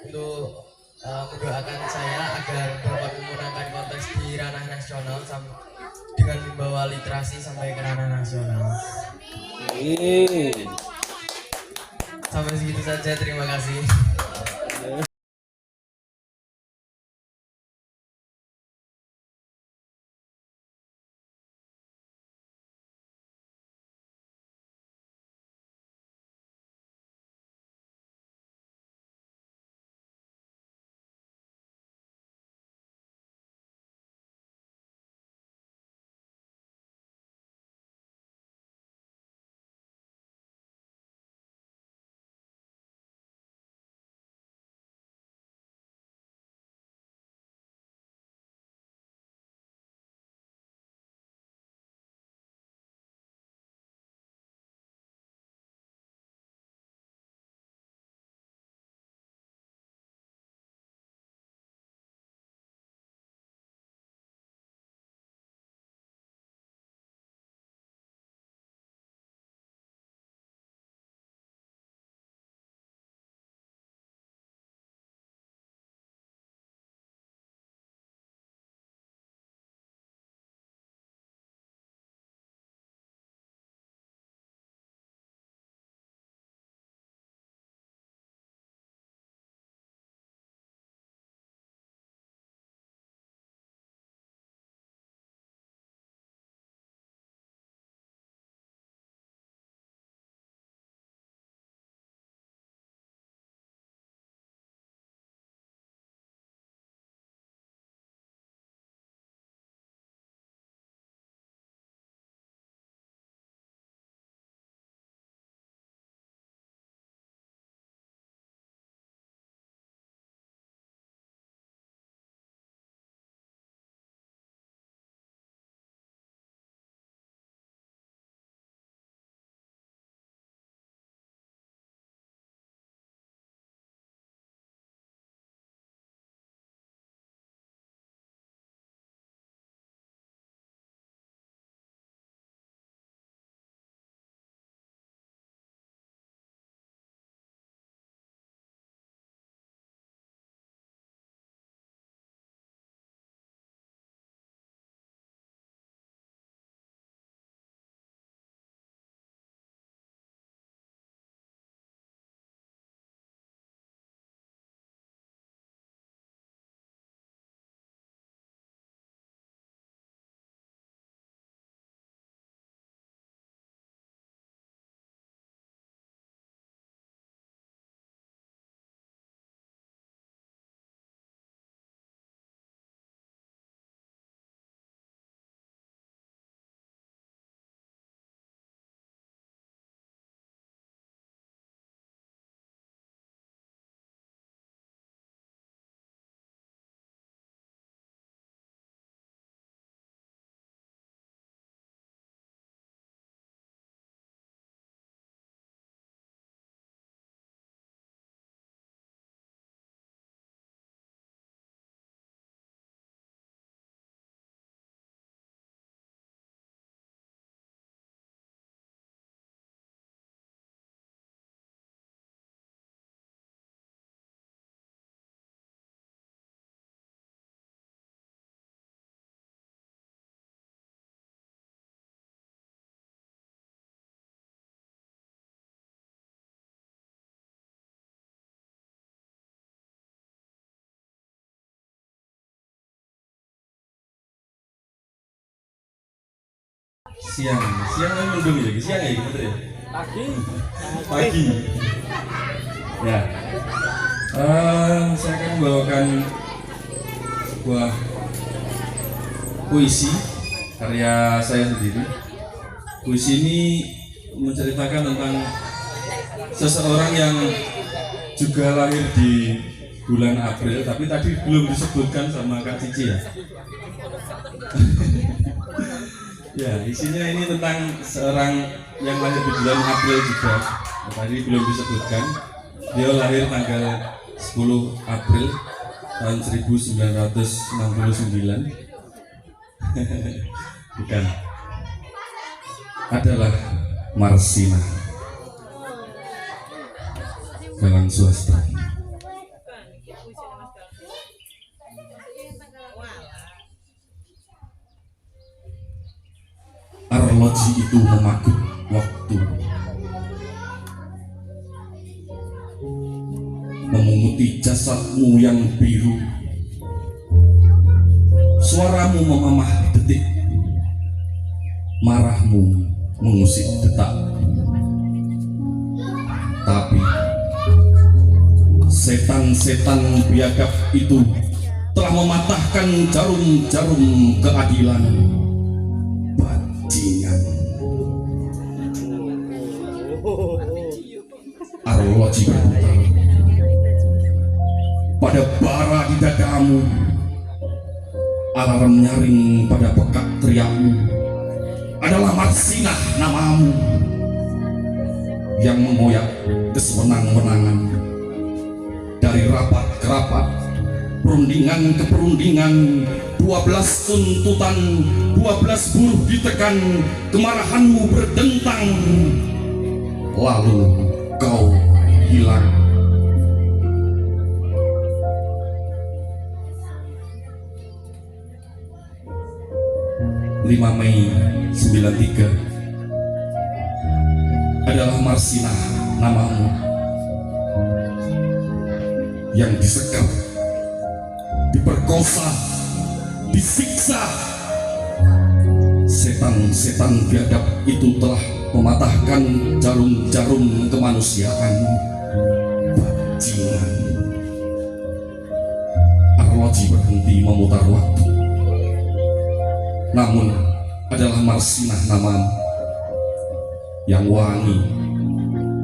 untuk mendoakan saya agar dapat memenangkan kontes di ranah nasional dengan membawa literasi sampai ke ranah nasional. Sampai segitu saja, terima kasih. Siang mendung ya, siang ya gitu ya. Pagi. Ya. Saya akan membawakan sebuah puisi karya saya sendiri. Puisi ini menceritakan tentang seseorang yang juga lahir di bulan April, tapi tadi belum disebutkan sama Kak Cici ya. Ya, isinya ini tentang seorang yang lahir di bulan April juga. Tadi belum disebutkan. Dia lahir tanggal 10 April tahun 1969. Bukan. Adalah Marsina. Galang swasta. Arloji itu memagut waktu, memunguti jasadmu yang biru. Suaramu memamah detik, marahmu mengusik detak. Tapi setan-setan biadab itu telah mematahkan jarum-jarum keadilan. Bajingan. Arloji berputar pada bara di dadamu, alarm nyaring pada pekat teriakmu. Adalah Marsinah namamu yang mengoyak kesewenang-wenangan. Dari rapat ke rapat, perundingan ke perundingan, 12 tuntutan, 12 buruh ditekan, kemarahanmu berdentang, lalu kau hilang. Mei 93 adalah Marsinah namamu yang disekap, diperkosa, disiksa. Setan-setan biadab itu telah mematahkan jarum-jarum kemanusiaan. Bajingan. Arloji berhenti memutar waktu, namun adalah Marsinah namamu yang wangi,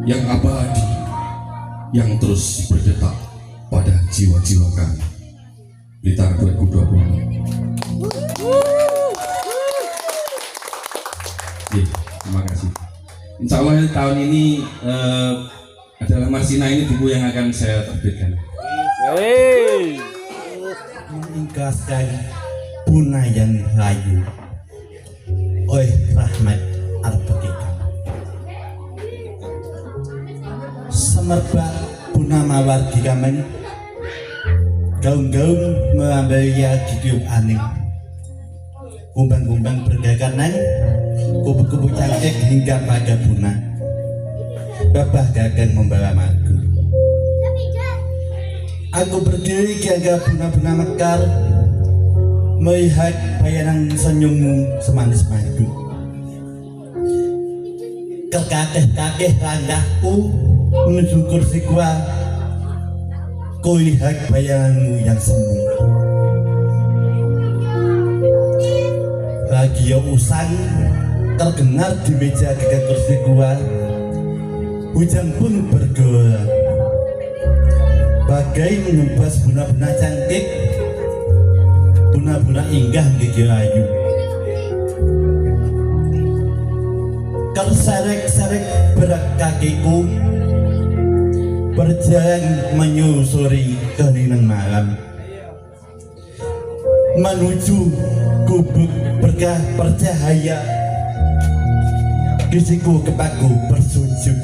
yang abadi, yang terus berdetak pada jiwa-jiwa kami. Blitar 2020. Terima kasih. Insya Allah tahun ini adalah Marsinah ini buku yang akan saya terbitkan. Mengikhlaskan Buna yang layu oleh Rahmat Al-Baqika. Semerbak Buna mawar dikamen, gaung-gaung melambai hidup aneh. Kumbang-kumbang berdaganan, kubu-kubu cantik hingga pada Buna. Babah gagang membawa madu. Aku berdiri jaga Buna-Buna mekar, melihat bayangan senyummu semanis madu. Kekakeh-kakeh langkahku menuju kursi gua, kulihat bayanganmu yang semu. Radio usang terdengar di meja dekat kursi gua. Hujan pun bergolak, bagai menembas Buna-Buna cantik, Buna-Buna inggah gigi ayu. Terserek-serek berat kakiku, berjalan menyusuri keheningan malam, menuju gubuk berkah bercahaya. Gigiku kepaku bersujud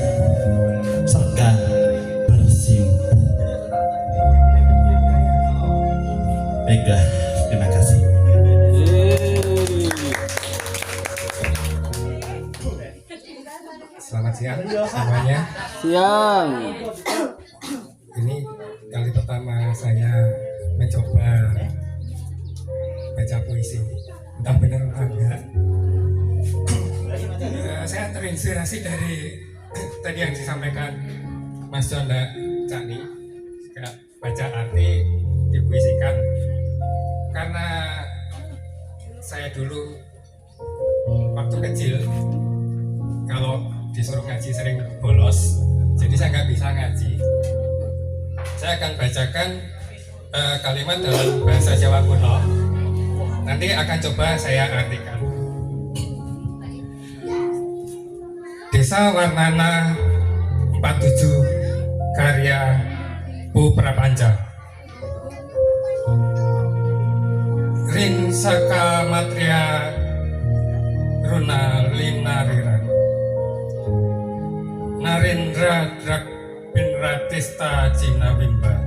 serta bersimpuh. Baiklah, terima kasih. Selamat siang semuanya. Siang. Ini kali pertama saya mencoba baca puisi. Entah benar entah enggak. Saya terinspirasi dari tadi yang disampaikan Mas Jonda Cani, juga baca arti dipuisikan. Karena saya dulu waktu kecil kalau disuruh ngaji sering bolos, jadi saya nggak bisa ngaji. Saya akan bacakan kalimat dalam bahasa Jawa kuno. Nanti akan coba saya artikan. Desa Warnana 47 karya Bu Prapanja. Rin Saka Matria Runa Linariran Narendra Drak Binratista Cina Bimba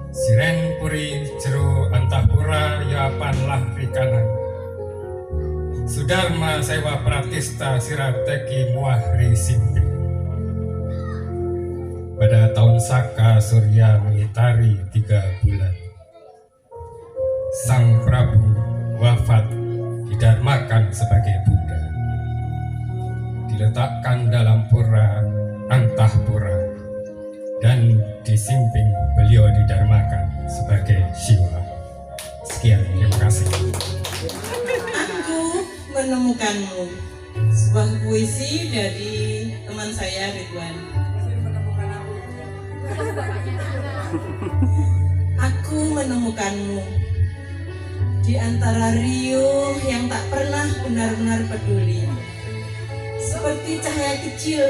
Siren Puri Jero Antapura Yapanlah Rikanan Sudarma Sewa Pratista Sirateki Muahri Simping. Pada tahun Saka Surya mengitari 3 bulan, Sang Prabu wafat didarmakan sebagai Buddha, diletakkan dalam pura Antahpura, dan di Simping beliau didarmakan sebagai Siwa. Sekian, terima kasih. Aku menemukanmu, sebuah puisi dari teman saya Ridwan. Aku menemukanmu di antara riuh yang tak pernah benar-benar peduli, seperti cahaya kecil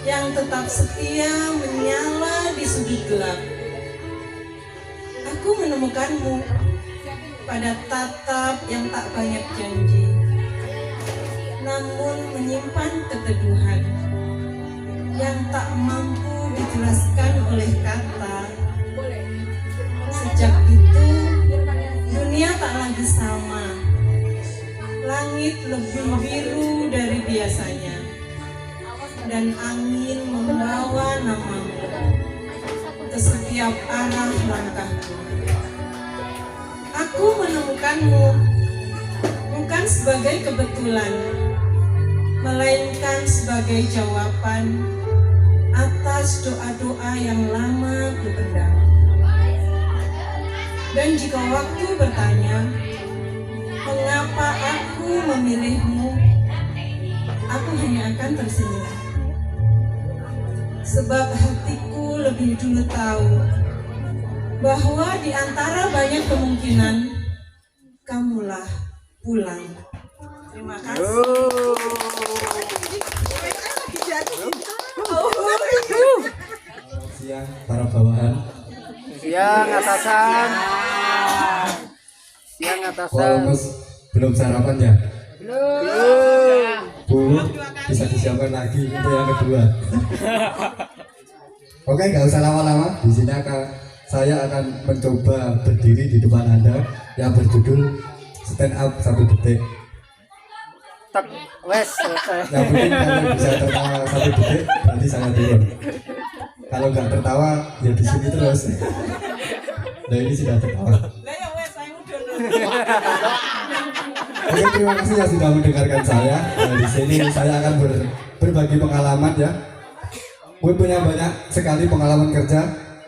yang tetap setia menyala di sudut gelap. Aku menemukanmu pada tatap yang tak banyak janji, namun menyimpan keteduhan yang tak mampu dijelaskan oleh kata. Sejak itu, dunia tak lagi sama. Langit lebih biru dari biasanya, dan angin membawa namamu ke setiap arah langkahku. Aku menemukanmu bukan sebagai kebetulan, melainkan sebagai jawaban atas doa-doa yang lama kupendam. Dan jika waktu bertanya, mengapa aku memilihmu, aku hanya akan tersenyum. Sebab hatiku lebih dulu tahu bahwa di antara banyak kemungkinan, kamulah pulang. Terima kasih. Siang para bawahan. Siang atasan. Siang atasan. Mas belum sarapan ya? Belum. Belum. Bisa disiapkan lagi untuk yang kedua. Oke, nggak usah lama-lama. Di sini saya akan mencoba berdiri di depan Anda yang berjudul stand up 1 detik. Tak, wes selesai. Yang penting kalian bisa tertawa 1 detik, berarti saya turun. Kalau nggak tertawa, ya di sini terus. Nah ini sudah tertawa. Oke, terima kasih yang sudah mendengarkan saya. Nah, di sini saya akan berbagi pengalaman ya. Gue punya banyak sekali pengalaman kerja,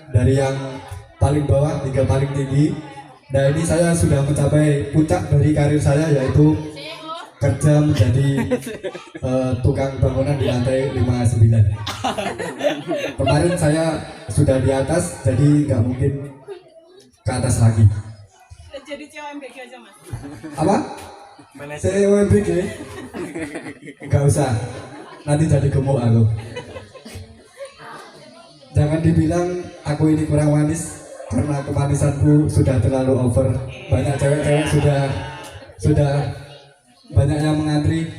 dari yang paling bawah hingga paling tinggi. Nah ini saya sudah mencapai puncak dari karir saya, yaitu kerja menjadi tukang bangunan di lantai 59. Kemarin saya sudah di atas, jadi nggak mungkin ke atas lagi. Jadi COMBG aja mas. Apa? COMBG? Nggak usah, nanti jadi gemuk aku. Jangan dibilang aku ini kurang manis, karena kemanisanku sudah terlalu over. Banyak cewek-cewek sudah banyak yang mengantri.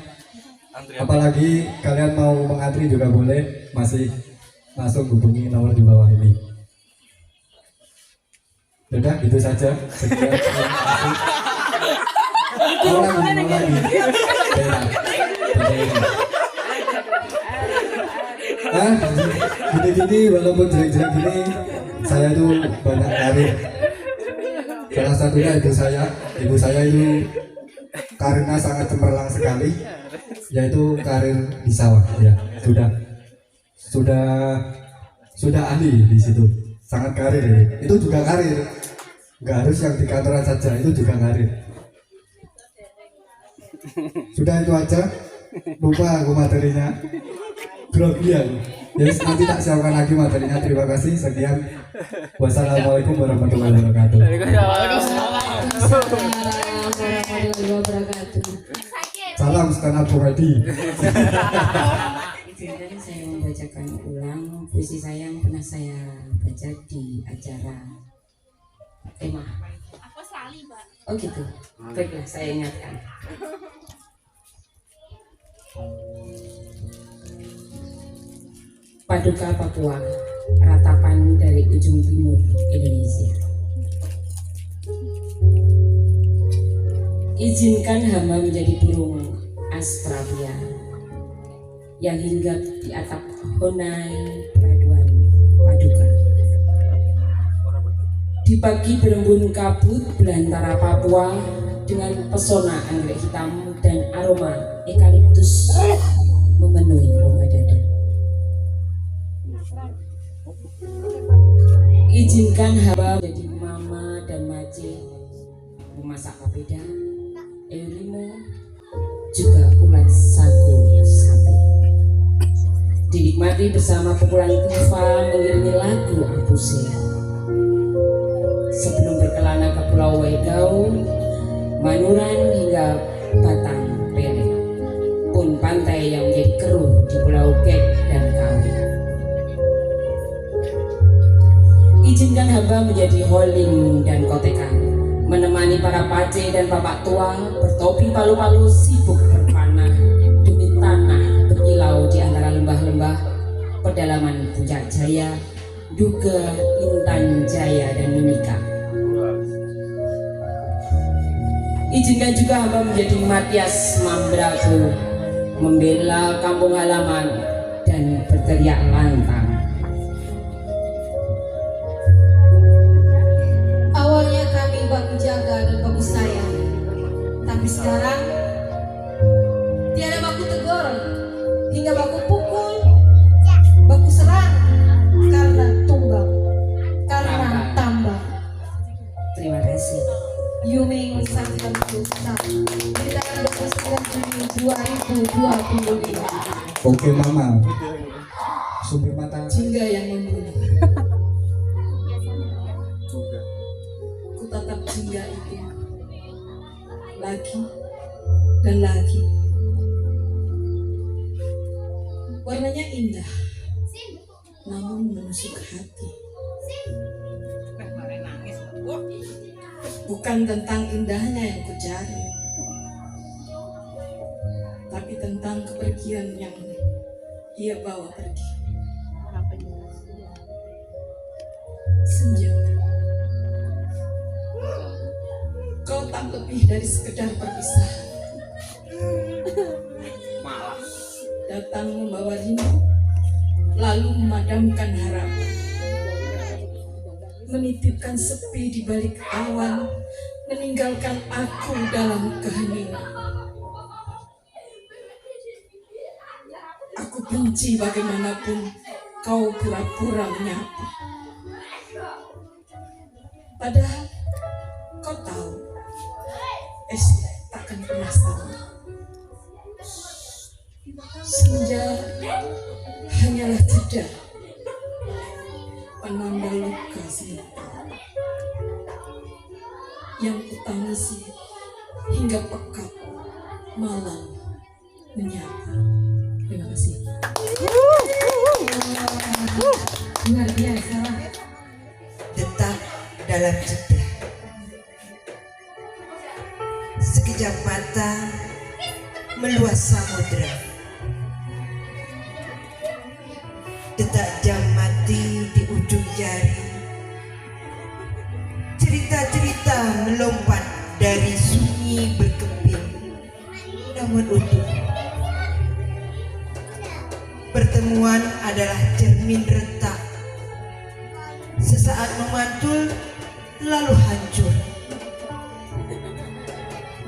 Apalagi kalian mau mengantri juga boleh, masih langsung hubungi nomor di bawah ini. Sudah, itu saja. Sekian. Ulang lagi. Nah, gini-gini walaupun jelek-jelek gini, saya tuh banyak karir. Salah satunya ibu saya itu karirnya sangat cemerlang sekali. yaitu karir di sawah ya. Sudah ahli di situ, sangat karir ya. Itu juga karir, nggak harus yang di kantoran saja, itu juga karir. Sudah itu aja, lupa aku materinya, grogi ya. Jadi nanti tak siapkan lagi materinya. Terima kasih, sekian. Wassalamualaikum warahmatullahi wabarakatuh. Salam stand up comedy. Izinkan saya membacakan ulang puisi saya yang pernah saya baca di acara tema. Oh gitu. Baiklah, saya ingatkan. Paduka Papua, ratapan dari ujung timur Indonesia. Izinkan hamba menjadi burung Astrabia yang hinggap di atap Honai Peraduan Paduka. Di pagi berembun kabut belantara Papua dengan pesona anggrek hitam dan aroma eukaliptus memenuhi rumah dada. Izinkan hamba menjadi mama dan mace, memasak papeda, limo, juga ulat sagu sate. Dinikmati bersama pukulan tufa mengiringi lagu Ampusea. Sebelum berkelana ke Pulau Waigau, Manuran hingga Batang Pele, pun pantai yang menjadi keruh di Pulau Kek dan Kawi. Izinkan hamba menjadi holing dan kotekan, menemani para pace dan bapak tua bertopi palu-palu sibuk berpanah demi tanah berkilau di antara lembah-lembah pedalaman Puncak Jaya, Duga, Intan Jaya dan Mimika. Izinkan juga hamba menjadi Matias Mambraku, membela kampung halaman dan berteriak lantang. Awalnya kami baku jaga dan baku sayang, tapi sekarang tiada baku tegur hingga baku pukul, baku serang karena tumbang, karena tambang. Terima kasih. Yuming Saktiman Pusat di tanggal 29 Juni 2025. Oke mama, sumber mata Jingga yang membunuh. Ku tatap jingga itu lagi dan lagi. Warnanya indah, namun menusuk hati. Bukan tentang indahnya yang kucari, tapi tentang kepergian yang ia bawa pergi. Senja, kau tak lebih dari sekedar perpisahan. Datang membawa rindu, lalu memadamkan harapan. Menitipkan sepi di balik awan, meninggalkan aku dalam keheningan. Aku benci bagaimanapun kau pura-pura menyapa. Padahal kau tahu, esok takkan pernah sama. Senja hanyalah jeda penanda luka sementara yang kutangisi hingga pekat malam menyapa. Terima kasih. Luar biasa. Detak dalam jeda, sekejap mata meluas samudra. Detak jam mati di ujung jari. Cerita-cerita melompat dari sunyi berkeping, namun utuh. Pertemuan adalah cermin retak, sesaat memantul lalu hancur,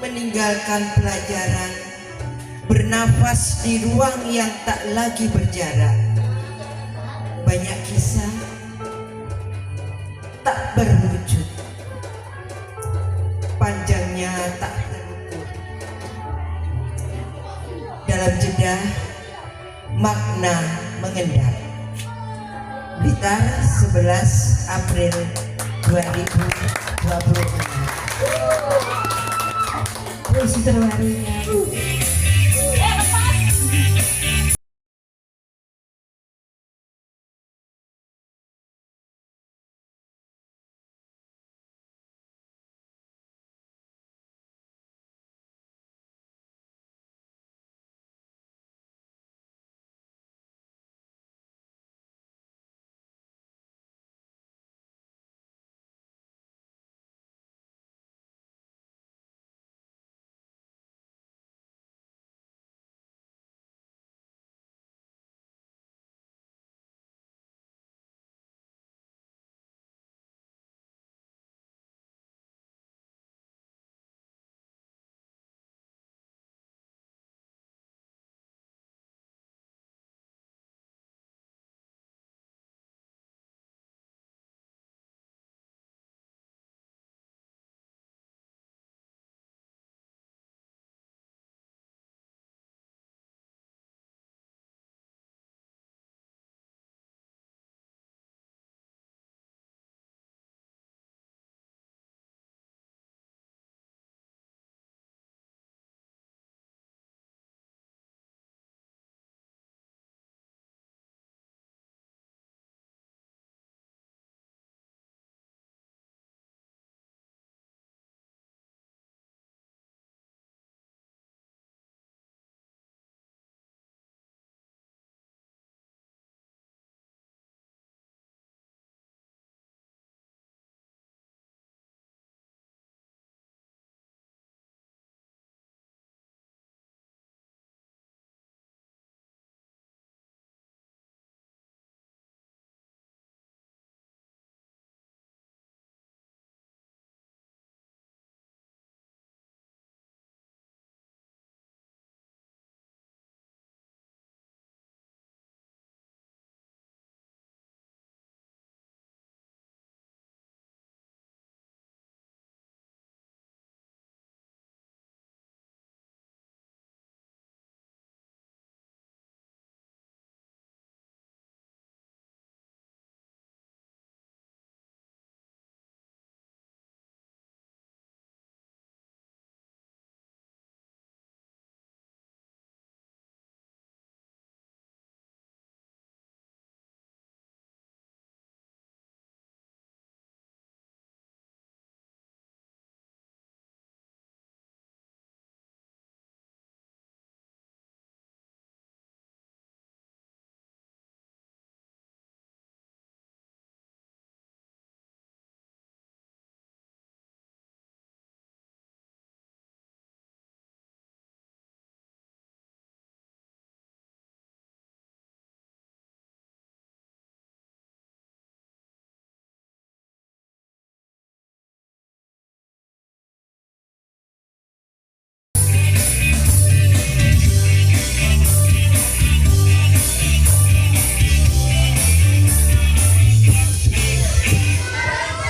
meninggalkan pelajaran bernafas di ruang yang tak lagi berjarak. Banyak kisah tak berwujud, panjangnya tak terukur. Dalam jeda makna mengendap. Blitar, 11 April 2026. Puisi terbarunya.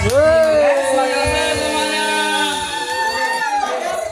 Woi.